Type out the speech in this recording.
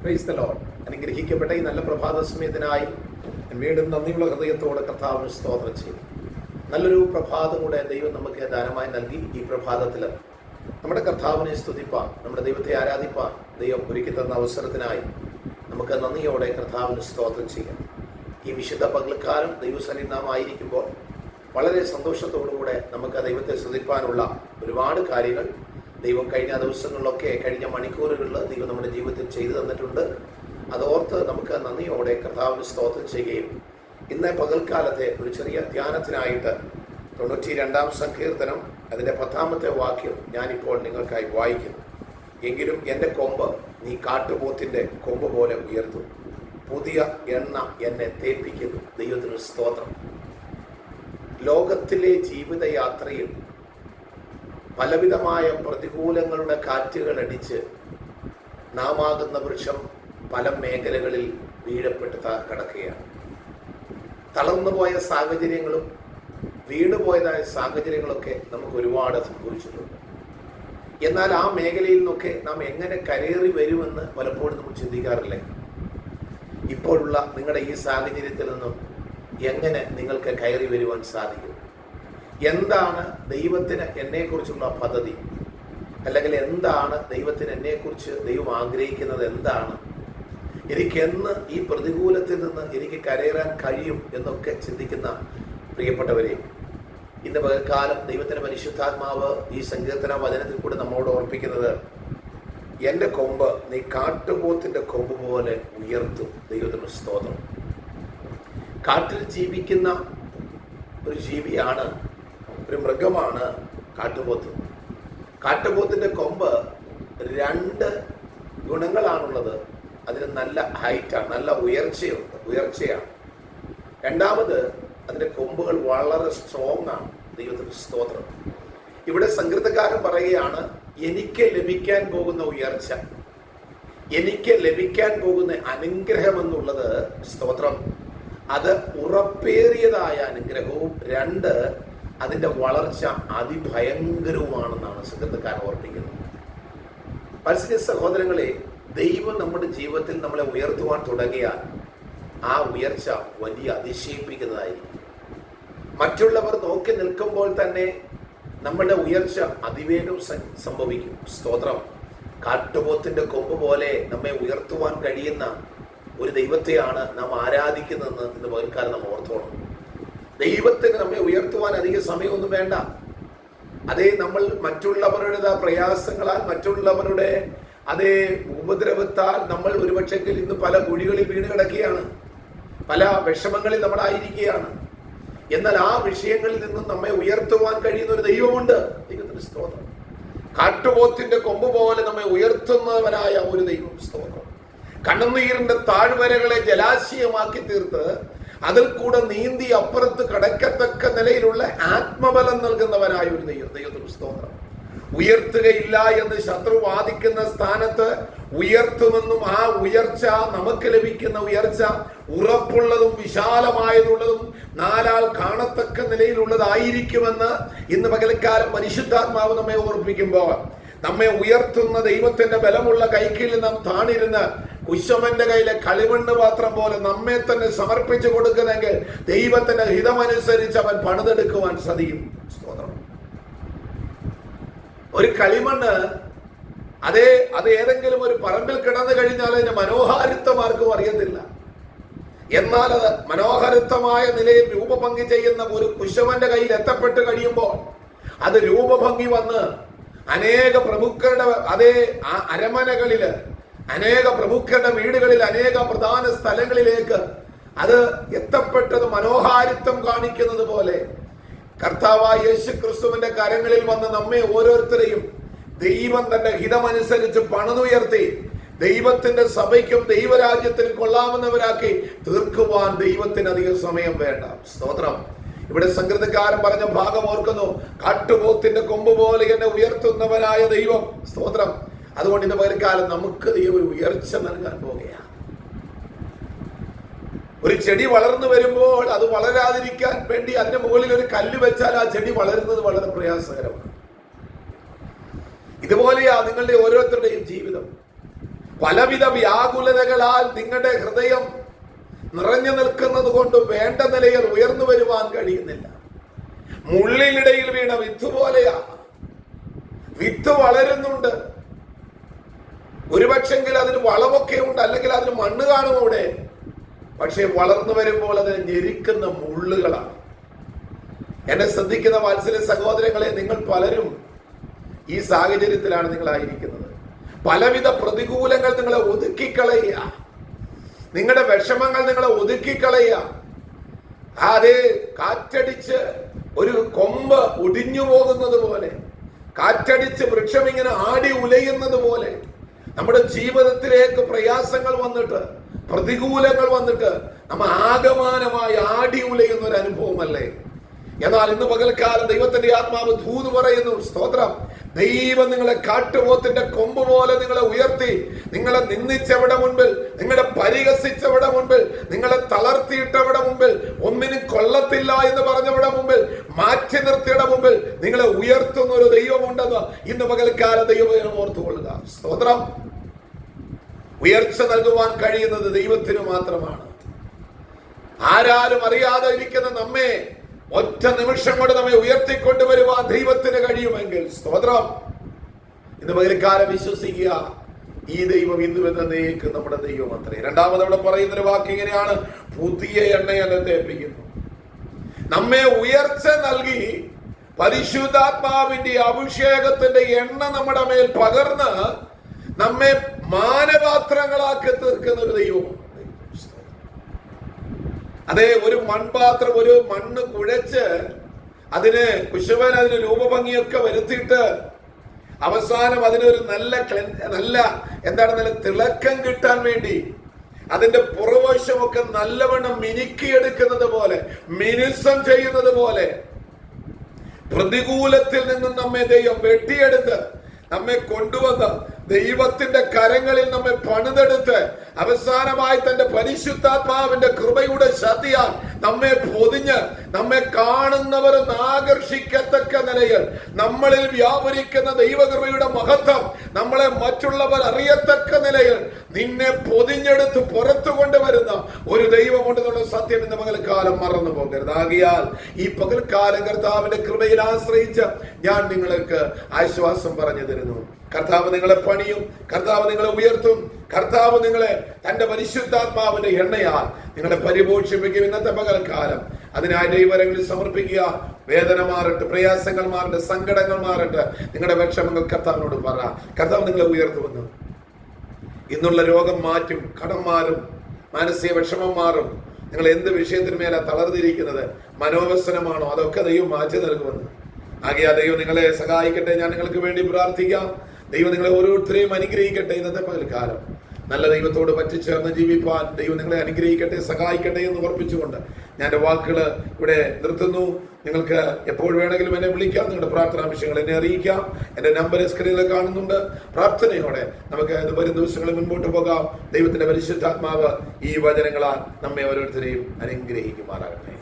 Praise the Lord. അനുഗ്രഹിക്കപ്പെട്ട ഈ നല്ല പ്രഭാത സമയത്തിനായി വീണ്ടും നന്ദിയുള്ള ഹൃദയത്തോടെ കർത്താവിന് സ്തോത്രം ചെയ്യും. നല്ലൊരു പ്രഭാതം കൂടെ ദൈവം നമുക്ക് ദാനമായി നൽകി. ഈ പ്രഭാതത്തിൽ നമ്മുടെ കർത്താവിനെ സ്തുതിപ്പാൻ, നമ്മുടെ ദൈവത്തെ ആരാധിപ്പാൻ ദൈവം ഒരുക്കി തന്ന അവസരത്തിനായി നമുക്ക് നന്ദിയോടെ കർത്താവിന് സ്തോത്രം ചെയ്യാം. ഈ വിശുദ്ധ പകൽക്കാലം ദൈവസന്നിധാനമായിരിക്കുമ്പോൾ വളരെ സന്തോഷത്തോടുകൂടെ നമുക്ക് ദൈവത്തെ സ്തുതിപ്പാനുള്ള ഒരുപാട് കാര്യങ്ങൾ ദൈവം കഴിഞ്ഞ ദിവസങ്ങളിലൊക്കെ, കഴിഞ്ഞ മണിക്കൂറുകളിൽ ദൈവം നമ്മുടെ ജീവിതത്തിൽ ചെയ്തു തന്നിട്ടുണ്ട്. അതോർത്ത് നമുക്ക് നന്ദിയോടെ കർത്താവിന് സ്തോത്രം ചെയ്യുകയും ഇന്ന് പകൽക്കാലത്തെ ഒരു ചെറിയ ധ്യാനത്തിനായിട്ട് 92-ാം സങ്കീർത്തനം അതിൻ്റെ 10-ാമത്തെ വാക്യം ഞാനിപ്പോൾ നിങ്ങൾക്കായി വായിക്കുന്നു. എങ്കിലും എൻ്റെ കൊമ്പ് നീ കാട്ടുപോത്തിൻ്റെ കൊമ്പ് പോലെ ഉയർത്തും, പുതിയ എണ്ണ എന്നെ തേപ്പിക്കുന്നു. ദൈവത്തിന് സ്തോത്രം. ലോകത്തിലെ ജീവിതയാത്രയിൽ പലവിധമായ പ്രതികൂലങ്ങളുടെ കാറ്റുകൾ അടിച്ച് നാമാകുന്ന വൃക്ഷം പല മേഖലകളിൽ വീഴപ്പെട്ട് കിടക്കുകയാണ്. തളർന്നുപോയ സാഹചര്യങ്ങളും വീണുപോയതായ സാഹചര്യങ്ങളൊക്കെ നമുക്ക് ഒരുപാട് സംഭവിച്ചിട്ടുണ്ട്. എന്നാൽ ആ മേഖലയിൽ നിന്നൊക്കെ നാം എങ്ങനെ കരേറി വരുമെന്ന് പലപ്പോഴും നമ്മൾ ചിന്തിക്കാറില്ലേ? ഇപ്പോഴുള്ള നിങ്ങളുടെ ഈ സാഹചര്യത്തിൽ നിന്നും എങ്ങനെ നിങ്ങൾക്ക് കയറി വരുവാൻ സാധിക്കും? എന്താണ് ദൈവത്തിന് എന്നെക്കുറിച്ചുള്ള പദ്ധതി? അല്ലെങ്കിൽ എന്താണ് ദൈവത്തിന് എന്നെക്കുറിച്ച് ദൈവം ആഗ്രഹിക്കുന്നത്? എന്താണ് എനിക്കെന്ന് ഈ പ്രതികൂലത്തിൽ നിന്ന് എനിക്ക് കരയറാൻ കഴിയും എന്നൊക്കെ ചിന്തിക്കുന്ന പ്രിയപ്പെട്ടവരെ, ഇന്ന് പകൽക്കാലം ദൈവത്തിൻ്റെ പരിശുദ്ധാത്മാവ് ഈ സങ്കീർത്തന വചനത്തിൽ കൂടെ നമ്മോട് ഓർപ്പിക്കുന്നത്, എൻ്റെ കൊമ്പ് നീ കാട്ടുപോത്തിൻ്റെ കൊമ്പ് പോലെ ഉയർത്തും. ദൈവത്തിന് സ്തോത്രം. കാട്ടിൽ ജീവിക്കുന്ന ഒരു ജീവിയാണ്, ഒരു മൃഗമാണ് കാട്ടുപോത്ത്. കാട്ടുപോത്തിൻ്റെ കൊമ്പ് 2 ഗുണങ്ങളാണുള്ളത്. അതിന് നല്ല ഹൈറ്റാണ്, നല്ല ഉയർച്ചയാണ്. രണ്ടാമത്, അതിൻ്റെ കൊമ്പുകൾ വളരെ സ്ട്രോങ് ആണ്. ദൈവത്തിന് സ്തോത്രം. ഇവിടെ സങ്കീർത്തനക്കാരൻ പറയുകയാണ്, എനിക്ക് ലഭിക്കാൻ പോകുന്ന ഉയർച്ച, എനിക്ക് ലഭിക്കാൻ പോകുന്ന അനുഗ്രഹം എന്നുള്ളത്, സ്തോത്രം, അത് ഉറപ്പേറിയതായ അനുഗ്രഹവും 2 അതിൻ്റെ വളർച്ച അതിഭയങ്കരവുമാണെന്നാണ് സങ്കീർത്തനക്കാരൻ ഓർപ്പിക്കുന്നത്. പരിസ്ഥിതി സഹോദരങ്ങളെ, ദൈവം നമ്മുടെ ജീവിതത്തിൽ നമ്മളെ ഉയർത്തുവാൻ തുടങ്ങിയാൽ ആ ഉയർച്ച വലിയ അതിശയിപ്പിക്കുന്നതായിരിക്കും. മറ്റുള്ളവർ നോക്കി നിൽക്കുമ്പോൾ തന്നെ നമ്മുടെ ഉയർച്ച അതിവേഗം സംഭവിക്കും. സ്തോത്രം. കാട്ടുപോത്തിൻ്റെ കൊമ്പ് പോലെ നമ്മെ ഉയർത്തുവാൻ കഴിയുന്ന ഒരു ദൈവത്തെയാണ് നാം ആരാധിക്കുന്നതെന്ന് ഇന്ന് പകൽക്കാലം നാം ഓർത്തോണം. ദൈവത്തിന് നമ്മെ ഉയർത്തുവാൻ അധിക സമയമൊന്നും വേണ്ട. അതേ നമ്മൾ മറ്റുള്ളവരുടെ പ്രയാസങ്ങളാൽ, മറ്റുള്ളവരുടെ അതേ ഉപദ്രവത്താൽ നമ്മൾ ഒരുപക്ഷെങ്കിൽ ഇന്ന് പല കുഴികളിൽ വീണ് കിടക്കുകയാണ്, പല വിഷമങ്ങളിൽ നമ്മളായിരിക്കുകയാണ്. എന്നാൽ ആ വിഷയങ്ങളിൽ നിന്നും നമ്മെ ഉയർത്തുവാൻ കഴിയുന്ന ഒരു ദൈവമുണ്ട്. ദൈവത്തിന് സ്തോത്രം. കാട്ടുപോത്തിന്റെ കൊമ്പ് പോലെ നമ്മെ ഉയർത്തുന്നവനായ ഒരു ദൈവം. സ്തോത്രം. കണ്ണുനീരിന്റെ താഴ്വരകളെ ജലാശയമാക്കി തീർത്ത് അതിൽ കൂടെ നീന്തി അപ്പുറത്ത് കടക്കത്തക്ക നിലയിലുള്ള ആത്മബലം നൽകുന്നവനായ ഒരു ദൈവം. ദൈവത്തിന് സ്തോത്രം. ഉയർത്തുകയില്ല എന്ന് ശത്രു വാദിക്കുന്ന സ്ഥാനത്ത് ഉയർത്തുമെന്നും ആ ഉയർച്ച, നമുക്ക് ലഭിക്കുന്ന ഉയർച്ച ഉറപ്പുള്ളതും വിശാലമായതുള്ളതും 4 ആൾ കാണത്തക്ക നിലയിലുള്ളതായിരിക്കുമെന്ന് ഇന്ന് പകൽക്കാലം പരിശുദ്ധാത്മാവ് നമ്മെ ഓർപ്പിക്കുമ്പോൾ, നമ്മെ ഉയർത്തുന്ന ദൈവത്തിന്റെ ബലമുള്ള കൈക്കീഴിൽ നാം താണിരുന്ന് കുശവന്റെ കയ്യിലെ കളിമണ്ണ് പാത്രം പോലെ നമ്മെ തന്നെ സമർപ്പിച്ചു കൊടുക്കുന്നെങ്കിൽ ദൈവത്തിന്റെ ഹിതമനുസരിച്ച് അവൻ പണിതെടുക്കുവാൻ സാധിക്കും. സ്തോത്രം. ഒരു കളിമണ്ണ് അത് ഏതെങ്കിലും ഒരു പറമ്പിൽ കിടന്നു കഴിഞ്ഞാൽ അതിന്റെ മനോഹാരിത്വം ആർക്കും അറിയത്തില്ല. എന്നാൽ അത് മനോഹരിത്വമായ നിലയിൽ രൂപഭംഗി ചെയ്യുന്ന ഒരു കുശവന്റെ കയ്യിൽ എത്തപ്പെട്ട് കഴിയുമ്പോൾ അത് രൂപഭംഗി വന്ന് അനേക പ്രമുഖരുടെ അരമനകളില്, അനേക പ്രമുഖരുടെ വീടുകളിൽ, അനേക പ്രധാന സ്ഥലങ്ങളിലേക്ക് അത് എത്തപ്പെട്ടത് മനോഹാരിത്വം കാണിക്കുന്നത് പോലെ കർത്താവായ യേശു ക്രിസ്തുവിന്റെ കരങ്ങളിൽ വന്ന് നമ്മെ ഓരോരുത്തരെയും ദൈവം തന്റെ ഹിതമനുസരിച്ച് പണിതുയർത്തി ദൈവത്തിന്റെ സഭയ്ക്കും ദൈവരാജ്യത്തിനും കൊള്ളാവുന്നവരാക്കി തീർക്കുവാൻ ദൈവത്തിന് അധികം സമയം വേണ്ട. സ്തോത്രം. ഇവിടെ സങ്കീർത്തനക്കാരൻ പറഞ്ഞ ഭാഗം ഓർക്കുന്നു, കാട്ടുപോത്തിന്റെ കൊമ്പ് പോലെ എന്നെ ഉയർത്തുന്നവനായ ദൈവം. സ്തോത്രം. അതുകൊണ്ട് ഇന്ന് പകൽക്കാലം നമുക്ക് ദൈവം ഒരു ഉയർച്ച നൽകാൻ പോകുകയാണ്. ഒരു ചെടി വളർന്നു വരുമ്പോൾ അത് വളരാതിരിക്കാൻ വേണ്ടി അതിന് മുകളിൽ ഒരു കല്ല് വെച്ചാൽ ആ ചെടി വളരുന്നത് വളരെ പ്രയാസകരമാണ്. ഇതുപോലെയാ നിങ്ങളുടെ ഓരോരുത്തരുടെയും ജീവിതം. പലവിധ വ്യാകുലതകളാൽ നിങ്ങളുടെ ഹൃദയം നിറഞ്ഞു നിൽക്കുന്നത് കൊണ്ട് വേണ്ട നിലയിൽ ഉയർന്നു വരുവാൻ കഴിയുന്നില്ല. മുള്ളിനിടയിൽ വീണ വിത്ത് പോലെയാ. വിത്ത് വളരുന്നുണ്ട്, ഒരുപക്ഷെങ്കിൽ അതിന് വളമൊക്കെ ഉണ്ട്, അല്ലെങ്കിൽ അതിന് മണ്ണ് കാണും അവിടെ. പക്ഷെ വളർന്നു വരുമ്പോൾ അത് ഞെരിക്കുന്ന മുള്ളുകളാണ്. എന്നെ ശ്രദ്ധിക്കുന്ന വാത്സല്യ സഹോദരങ്ങളെ, നിങ്ങൾ പലരും ഈ സാഹചര്യത്തിലാണ് നിങ്ങളായിരിക്കുന്നത്. പലവിധ പ്രതികൂലങ്ങൾ നിങ്ങളെ ഒതുക്കിക്കളയുക, നിങ്ങളുടെ വിഷമങ്ങൾ നിങ്ങളെ ഒതുക്കിക്കളയുക. അതേ കാറ്റടിച്ച് ഒരു കൊമ്പ് ഒടിഞ്ഞു പോകുന്നത് പോലെ, കാറ്റടിച്ച് വൃക്ഷം ഇങ്ങനെ ആടി ഉലയുന്നത് പോലെ നമ്മുടെ ജീവിതത്തിലേക്ക് പ്രയാസങ്ങൾ വന്നിട്ട്, പ്രതികൂലങ്ങൾ വന്നിട്ട് നമ്മ ആകമാനമായി ആടി ഉലയുന്ന ഒരു അനുഭവമല്ലേ? എന്നാൽ ഇന്ന് പകൽക്കാലം ദൈവത്തിന്റെ ആത്മാവ് ദൂത് പറയുന്നു, സ്തോത്രം, ദൈവം നിങ്ങളെ കാട്ടുപോത്തിന്റെ കൊമ്പ് പോലെ നിങ്ങളെ ഉയർത്തി, നിങ്ങളെ നിന്ദിച്ചവിടെ മുൻപിൽ, നിങ്ങളെ പരിഹസിച്ചവിടെ മുൻപിൽ, നിങ്ങളെ തളർത്തിയിട്ടവിടെ മുൻപിൽ, ഒന്നിനും കൊള്ളത്തില്ല എന്ന് പറഞ്ഞവിടെ മുമ്പിൽ, മാറ്റി നിർത്തിയുടെ മുമ്പിൽ നിങ്ങളെ ഉയർത്തുന്ന ഒരു ദൈവമുണ്ടെന്ന് ഇന്ന് പകൽക്കാലം ദൈവം ഓർത്തുകൊള്ളുക. സ്തോത്രം. ഉയർച്ച നൽകുവാൻ കഴിയുന്നത് ദൈവത്തിന് മാത്രമാണ്. ആരാലും അറിയാതെ ഇരിക്കുന്ന നമ്മെ ഒറ്റ നിമിഷം കൊണ്ട് നമ്മെ ഉയർത്തിക്കൊണ്ടുവരുവാൻ ദൈവത്തിന് കഴിയുമെങ്കിൽ, സ്തോത്രം, ഇന്ന് പകൽക്കാലം വിശ്വസിക്കുക, ഈ ദൈവം ഇന്നും എന്നേക്ക് നമ്മുടെ ദൈവം അത്രേ. രണ്ടാമത് അവിടെ പറയുന്നൊരു വാക്ക് ഇങ്ങനെയാണ്, പുതിയ എണ്ണയെ തേപ്പിക്കുന്നു. നമ്മെ ഉയർച്ച നൽകി പരിശുദ്ധാത്മാവിന്റെ അഭിഷേകത്തിന്റെ എണ്ണ നമ്മുടെ മേൽ പകർന്ന് നമ്മെ മാനപാത്രങ്ങളാക്കി തീർക്കുന്ന ഒരു ദൈവമാണ്. അതെ, ഒരു മൺപാത്രം, ഒരു മണ്ണ് കുഴച്ച് അതിന് കുശവൻ അതിന് രൂപഭംഗിയൊക്കെ വരുത്തിയിട്ട് അവസാനം അതിനൊരു നല്ല തിളക്കം കിട്ടാൻ വേണ്ടി അതിന്റെ പുറവശമൊക്കെ നല്ലവണ്ണം മിനുക്കിയെടുക്കുന്നത് പോലെ, മിനുസം ചെയ്യുന്നത് പോലെ പ്രതികൂലത്തിൽ നിന്നും നമ്മെ ദൈവം വെട്ടിയെടുത്ത് നമ്മെ കൊണ്ടുവന്ന് ദൈവത്തിന്റെ കരങ്ങളിൽ നമ്മെ പണിതെടുത്ത് അവസാനമായി തന്റെ പരിശുദ്ധാത്മാവിന്റെ കൃപയുടെ ശക്തിയാൽ നമ്മെ പൊതിഞ്ഞ് നമ്മെ കാണുന്നവർ ആകർഷിക്കത്തക്ക നിലയിൽ നമ്മളിൽ വ്യാപരിക്കുന്ന ദൈവകൃപയുടെ മഹത്വം നമ്മളെ മറ്റുള്ളവർ അറിയത്തക്ക നിലയിൽ നിന്നെ പൊതിഞ്ഞെടുത്ത് പുറത്തു കൊണ്ടുവരുന്ന ഒരു ദൈവമുണ്ടെന്നുള്ള സത്യം ഇന്ന് പകൽക്കാലം മറന്നു പോകരുത്. ആകയാൽ ഈ പകൽക്കാലം കർത്താവിന്റെ കൃപയിൽ ആശ്രയിച്ച് ഞാൻ നിങ്ങൾക്ക് ആശ്വാസം പറഞ്ഞു തരുന്നു. കർത്താവ് നിങ്ങളെ പണിയും, കർത്താവ് നിങ്ങളെ ഉയർത്തും, കർത്താവ് നിങ്ങളെ തന്റെ പരിശുദ്ധാത്മാവിന്റെ എണ്ണയാൽ നിങ്ങളെ പരിപോഷിപ്പിക്കും. ഇന്നത്തെ പകൽക്കാലം അതിനായി ദൈവകരങ്ങളിൽ സമർപ്പിക്കുക. വേദന മാറട്ടെ, പ്രയാസങ്ങൾ മാറട്ടെ, സങ്കടങ്ങൾ മാറട്ടെ, നിങ്ങളുടെ വിഷമങ്ങൾ കർത്താവിനോട് പറ. കർത്താവ് നിങ്ങളെ ഉയർത്തുമെന്ന്. ഇന്നുള്ള രോഗം മാറ്റും, കടം മാറും, മാനസിക വിഷമം മാറും. നിങ്ങൾ എന്ത് വിഷയത്തിന് മേലെ തളർന്നിരിക്കുന്നത്, മനോവ്യസനമാണോ, അതൊക്കെ ദൈവം മാറ്റി നൽകുമെന്ന്. ആകയാ ദൈവം നിങ്ങളെ സഹായിക്കട്ടെ. ഞാൻ നിങ്ങൾക്ക് വേണ്ടി പ്രാർത്ഥിക്കാം. ദൈവം നിങ്ങളെ ഓരോരുത്തരെയും അനുഗ്രഹിക്കട്ടെ. ഇന്നത്തെ പകൽക്കാലം നല്ല ദൈവത്തോട് പറ്റിച്ചേർന്ന് ജീവിപ്പാൻ ദൈവം നിങ്ങളെ അനുഗ്രഹിക്കട്ടെ, സഹായിക്കട്ടെ എന്ന് ഓർപ്പിച്ചുകൊണ്ട് ഞാൻ എൻ്റെ വാക്കുകൾ ഇവിടെ നിർത്തുന്നു. നിങ്ങൾക്ക് എപ്പോൾ വേണമെങ്കിലും എന്നെ വിളിക്കാം, നിങ്ങളുടെ പ്രാർത്ഥനാ വിഷയങ്ങൾ എന്നെ അറിയിക്കാം. എൻ്റെ നമ്പർ സ്ക്രീനിൽ കാണുന്നുണ്ട്. പ്രാർത്ഥനയോടെ നമുക്ക് വരും ദിവസങ്ങളിൽ മുൻപോട്ട് പോകാം. ദൈവത്തിന്റെ പരിശുദ്ധാത്മാവ് ഈ വചനങ്ങളാൽ നമ്മെ ഓരോരുത്തരെയും അനുഗ്രഹിക്കുമാറാകട്ടെ.